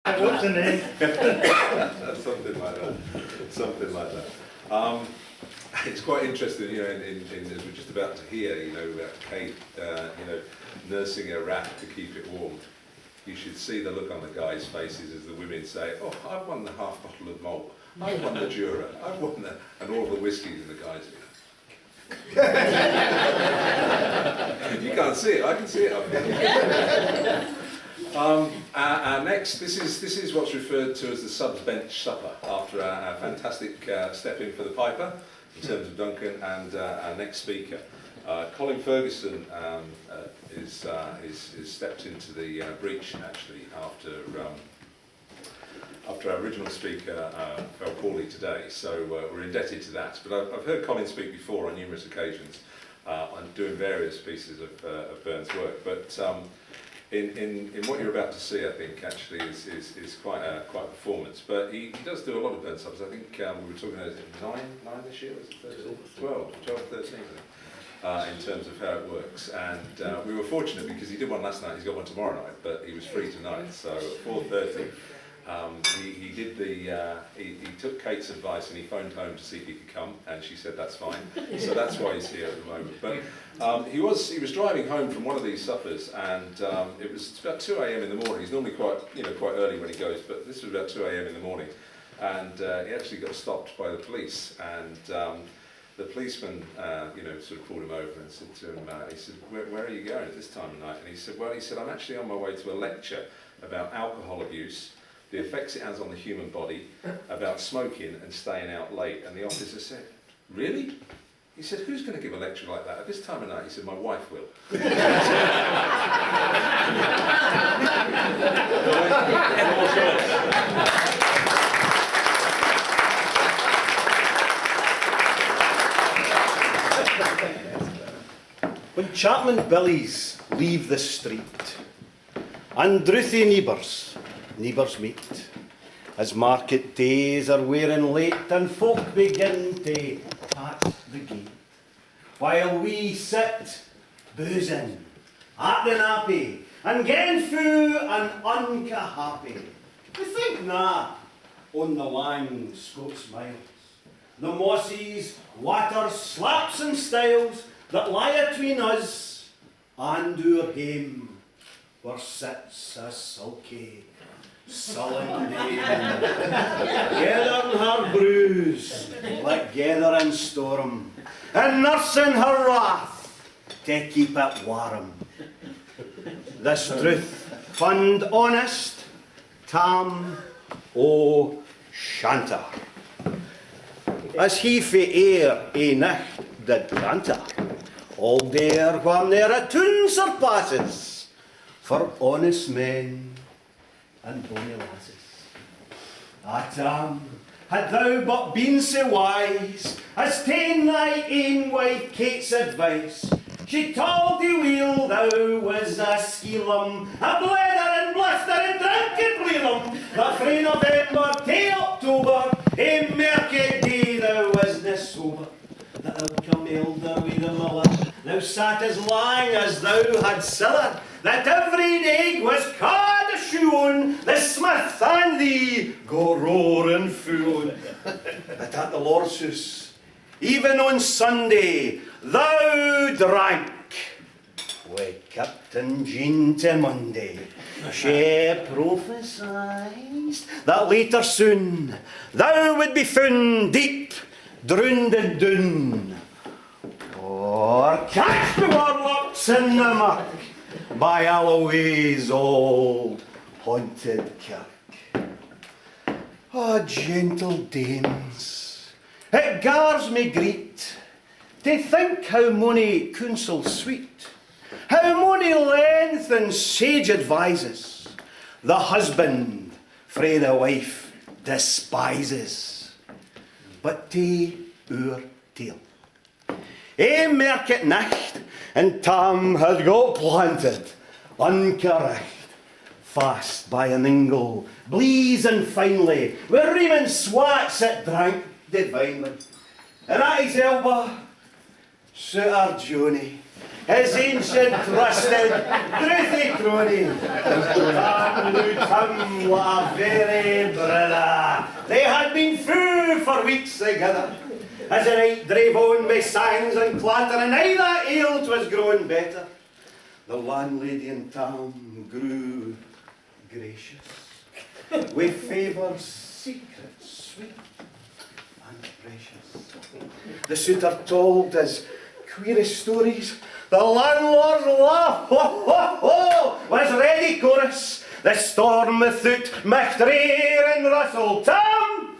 What's the name? Something like that. Something like that. It's quite interesting, you know, as we're just about to hear, you know, Kate, you know, nursing a rat to keep it warm. You should see the look on the guys' faces as the women say, "Oh, I've won the half bottle of malt. I've won the Jura. I've won the," and all the whiskies, and the guys. You can't see it. I can see it up here. Next, this is what's referred to as the subs bench supper after our fantastic step in for the piper in terms of Duncan and our next speaker. Colin Ferguson is stepped into the breach actually after our original speaker fell poorly today, so we're indebted to that. But I've heard Colin speak before on numerous occasions on doing various pieces of Bern's work. But in what you're about to see, I think actually is quite a performance. But he does do a lot of Bern subs. I think we were talking about nine this year, was it 12, 13. In terms of how it works, and we were fortunate because he did one last night. He's got one tomorrow night, but he was free tonight. So at 4:30, he did the. He took Kate's advice and he phoned home to see if he could come, and she said that's fine. So that's why he's here at the moment. But he was driving home from one of these suppers, and it was about 2 a.m. in the morning. He's normally quite early when he goes, but this was about 2 a.m. in the morning, and he actually got stopped by the police and. The policeman, sort of pulled him over and said to him, he said, where are you going at this time of night? And he said, I'm actually on my way to a lecture about alcohol abuse, the effects it has on the human body, about smoking and staying out late. And the officer said, really? He said, who's going to give a lecture like that at this time of night? He said, my wife will. When Chapman Billies leave the street, and drouthy neighbours meet, as market days are wearing late and folk begin to pat the gate, while we sit boozing at the nappy and getting fou and unca happy, we think na on the lang Scots miles, the mosses, water, slaps and styles that lie atween us and our hame, where sits a sulky, sullen dame, gathering her brews like gather in storm, and nursing her wrath to keep it warm. This truth, fund honest, Tam o' Shanter, as he fae air a nacht did canter, all there when there a tune surpasses for honest men and bonny lasses. Tam, had thou but been so wise as ta'en thy ain wife Kate's advice, she told thee weel thou was a skeelum, a blether and bluster and drunken bleedum, that frae November to October, a market day thou wasna sober, that thou come elder wi' the miller, thou sat as lang as thou had siller, that every day was ca'd a shoon, the smith and thee go roaring foon. But at the Lord's house, even on Sunday, thou drank wi' Captain Jean to Monday. She prophesied that later soon thou would be found deep, drowned in doon, or catch the warlocks in the muck by Alloway's old haunted kirk. Oh, gentle dames, it gars me greet to think how mony counsel sweet, how mony length and sage advises the husband frae the wife despises. But to our tale. A market nacht, and Tam had got planted, uncorrect, fast by an ingle, bleezing finely, with reaming swats that drank divinely. And at his elbow, Suitor Johnny, his ancient trusted, drouthy crony, Tam him what a very brother. They had been through for weeks together. As the night drave on with songs and clatter, and aye that ale was growing better. The landlady and Tam grew gracious, with favours secret, sweet and precious. The suitor told his queerest stories. The landlord's laugh, ho, ho, ho, was ready chorus. The storm without McTraer and Russell. Tam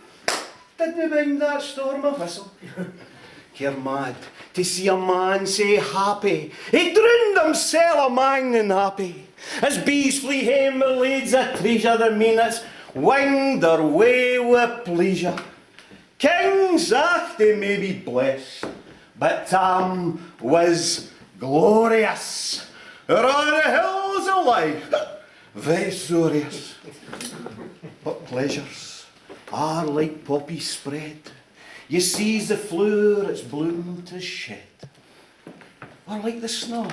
didn't mind that storm of whistle. You're mad to see a man say happy. He drowned himself among the nappy. As bees flee hame with lades of treasure, their minutes winged their way with pleasure. Kings, they may be blessed, but Tam was glorious. On the hills of life, victorious. But pleasures are like poppies spread. You seize the flower its bloom to shed, or like the snow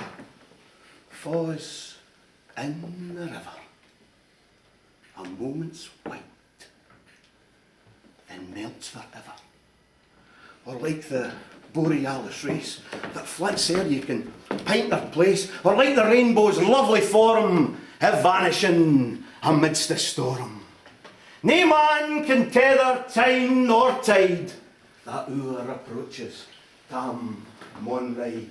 falls in the river, a moment's white, then melts forever. Or like the borealis race that flits ere you can paint their place, or like the rainbow's lovely form, vanishing amidst the storm. Nae man can tether time nor tide. That hour approaches, Tam maun ride.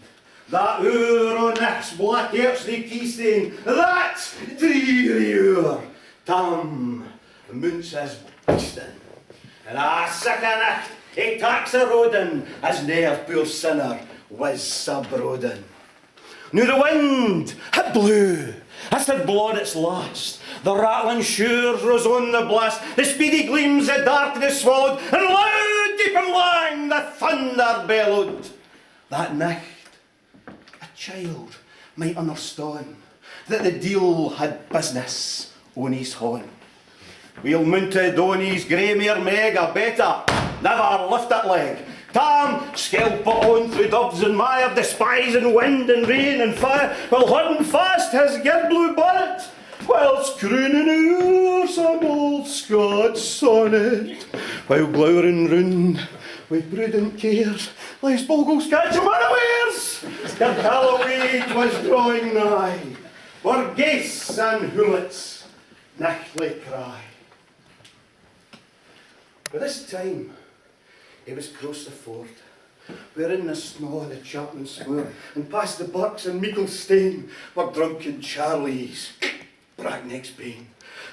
That hour on next black Ersley key stain, that dreary hour, Tam mounts his beastin'. And sic a night, he taks a rodin, as ne'er poor sinner was a brodin. Now the wind had blew, as it blawed its last. The rattling shores rose on the blast, the speedy gleams the darkness swallowed, and loud, deep and lang, the thunder bellowed. That night, a child might understand that the deil had business on his horn. Wheel mounted on his grey mare Meg, a better, never lift it leg. Tam scalp it on through dubs and mire, despising wind and rain and fire, while holding fast his gid blue bonnet, whilst crooning out some old Scots sonnet, while glowering round with prudent cares, lest bogles catch him unawares. The Halloween was drawing nigh, for gaists and hoolets nightly cry. By this time, he was across the ford, where in the snow the chapmen swore, and past the Burks and Meaklestane were drunken Charlies, Bracknell's bane.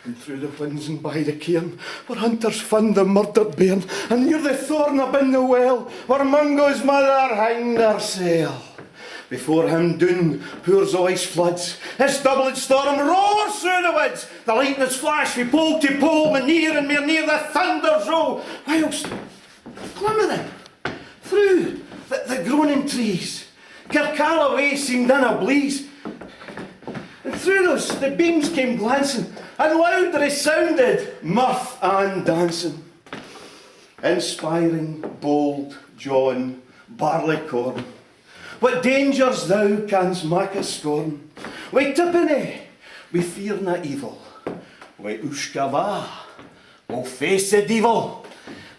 And through the winds and by the cairn, where hunters fund the murdered bairn, and near the thorn up in the well, where Mungo's mother hanged herself. Before him doon pours the ice floods, his doublet storm roars through the woods, the lightnings flash from pole to pole, and more near the thunders roll, whilst glimmering through the groaning trees, Kirkalloway seemed in a blaze, and through those the beams came glancing, and loud resounded mirth and dancing. Inspiring bold John Barleycorn, what dangers thou canst mak a scorn, wi' tippenny, we fear na evil, wi' Ushkava, we'll face the devil.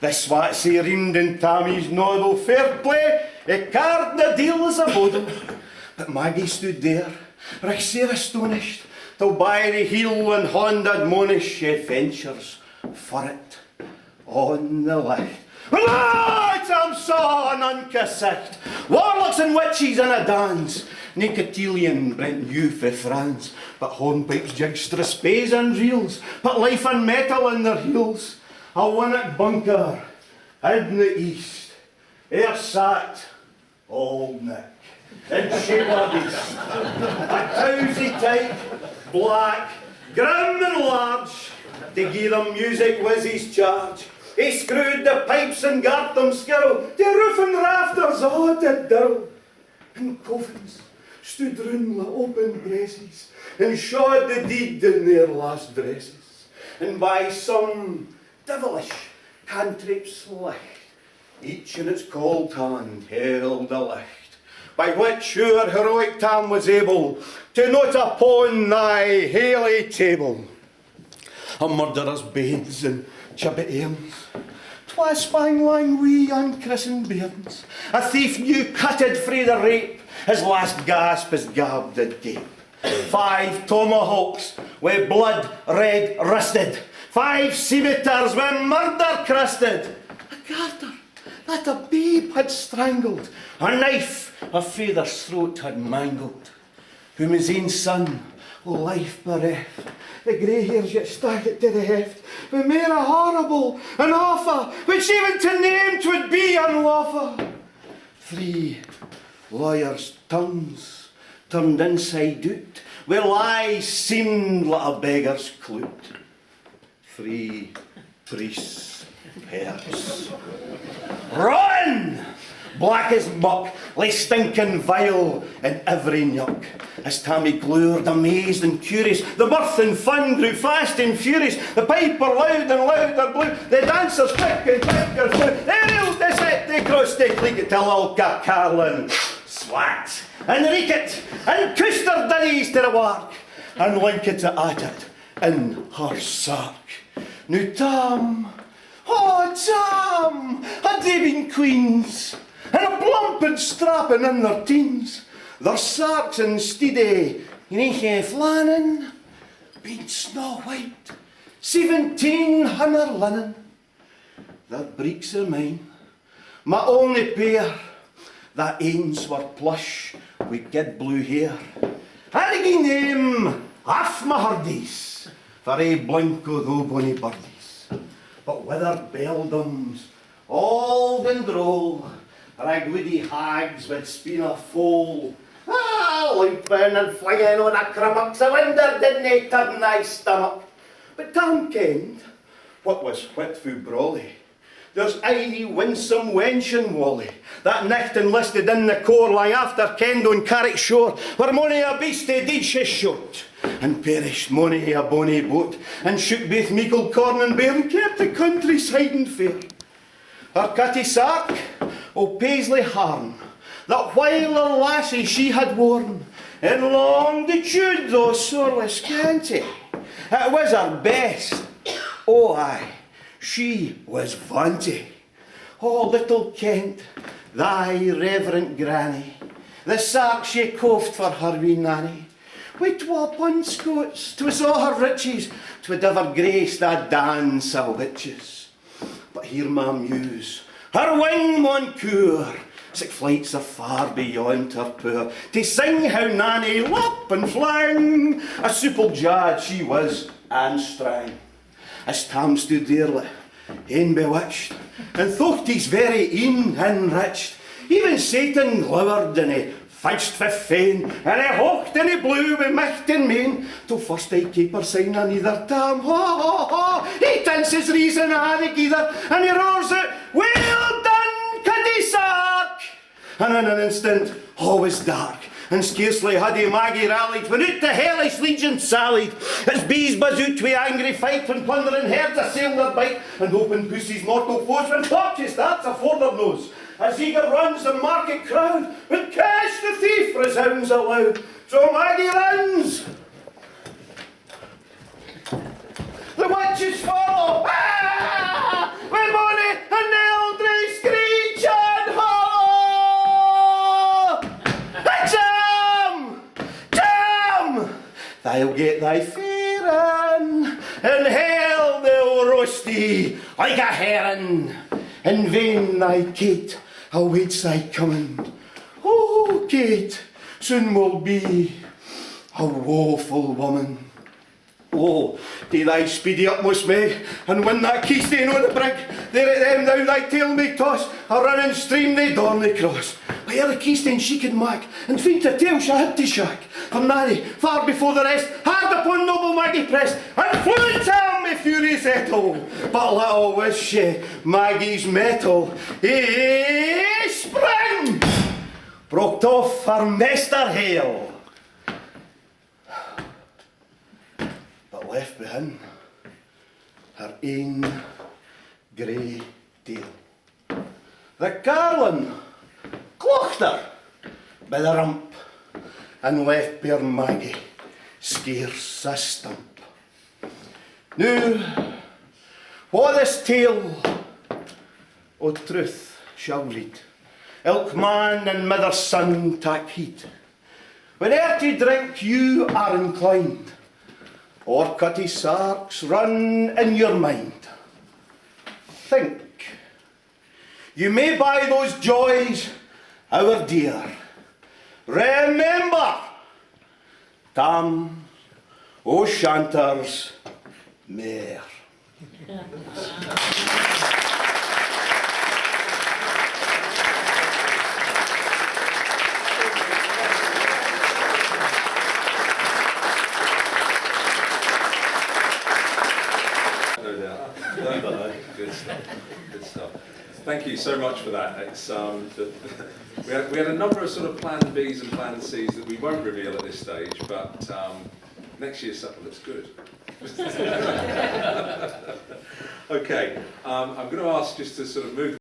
The swatsy reamed in Tammy's noddle fair play, he card the deal as a bodle. But Maggie stood there, right sair astonished, till by the heel and hand admonished, she ventures for it on the light. Right, I'm son unkissed, warlocks and witches in a dance, nae cotillion brent you for France, but hornpipes, jigstra, spaes and reels, put life and metal in their heels. A winnock bunker in the east, there sat Old Nick in shape of beast, a towsy type, black, grim and large, to gie them music was his charge. He screwed the pipes and gart them skirl, to roof and rafters all to dirl. And coffins stood round like open braces, and shawed the deed in their last dresses. And by some devilish cantrip's light, each in its cold hand held a light, by which our heroic Tam was able to note upon thy haly table a murderer's banes and chibbit airns. Twas spang lang wee unchristened bairns, a thief new cutted frae the rape, his last gasp is gabbed at gape. 5 tomahawks wi' blood red rusted, 5 scimitars wi' murder crusted. A garter that a babe had strangled, a knife a father's throat had mangled, whom his ain son, life bereft, the grey hairs yet stuck it to the heft, with mair a horrible and awful, which even to name 'twould be unlawful. 3 lawyers' tongues turned inside out, where lies seemed like a beggar's clout. 3 priests' pairs. Run! Black as muck, lay stinking vile in every nook. As Tammy glowered, amazed and curious, the mirth and fun grew fast and furious. The piper loud and louder blew, the dancers quick and quicker flew. They reeled, they set, they crossed, they cleeked till all Carlin swat and reek it and kissed her dinnies to the work and linked it at it in her sark. Now Tam, oh Tam, had they been queens, and a plump and strapping in their teens, their sarks instead of Nieche Flannin, been snow white, 1700 linen. Their breeks are mine, my only pair, that ains were plush with gid blue hair. And again them half my hardies, for a blink o' tho bonny birdies. But wither beldams, old and droll, ragwoody hags with spin a foal, limping and flinging on a crummock, I wonder didn't they turn thy stomach. But Tam kenned what was Whitfu brawly. There's aye winsome wench in Wally, that nicht enlisted in the corps lang after kenned on Carrick shore, where mony a beastie did she shot, and perished mony a bonny boat, and shook baith meikle corn and bear, and kept the countryside and fair. Her cutty sark o' Paisley harn, that while her lassie she had worn, in longitude though sorely scanty, it was her best, oh aye, she was vaunty. Oh, little Kent, thy reverent granny, the sark she coughed for her wee nanny, wi' twa pun scots, 'twas all her riches, 'twould ever grace that dance of witches. But hear my muse, her wing maun cour, sic flights are far beyond her poor, to sing how Nanny lop and flang, a supple jad she was and strang. As Tam stood there like ane bewitched, and thought he's very een enriched, even Satan glowered and he fidged for fain, and he hawked and he blew with micht and main, till first I keep her sign on either Tam, ho ho ho, he tints his reason on either, and he roars out, well done, Cuddy Sark! And in an instant all was dark, and scarcely had he Maggie rallied, when out the hellish legion sallied. Its bees buzz out wi' angry fight, when plundering herds assail their bite, and open pussy's mortal foes, when Torchy starts afore their nose. As eager runs the market crowd, when Cash the thief resounds aloud. So Maggie runs. The witches follow, with money and eldry screech and hollow. Jam! Jam! They'll get thy farin, and hell they'll roast thee like a heron. In vain thy Kate awaits thy coming. Oh, Kate, soon will be a woeful woman. Oh, do thy speedy utmost, Meg, and win that keystone on the brig. There at them now thy tail may toss, a running stream they dornly cross. By ere the keystone she could mak, and feint a tail she had to shack. For Nanny, far before the rest, hard upon noble Maggie pressed, and flew at Tam with fury settle. But little was she, Maggie's mettle, sprang, broke off her mester hail. Left behind her ain grey tail. The Carlin clocked her by the rump, and left poor Maggie scarce a stump. Now, what this tale o' truth shall read, ilk man and mother's son tak heed. Whene'er to drink you are inclined, or cutty sarks run in your mind, think, you may buy those joys our dear. Remember, Tam o' Shanter's mare. No doubt. Good stuff. Good stuff. Thank you so much for that. It's, we had a number of sort of plan Bs and plan Cs that we won't reveal at this stage, but next year's supper looks good. Okay, I'm going to ask just to sort of move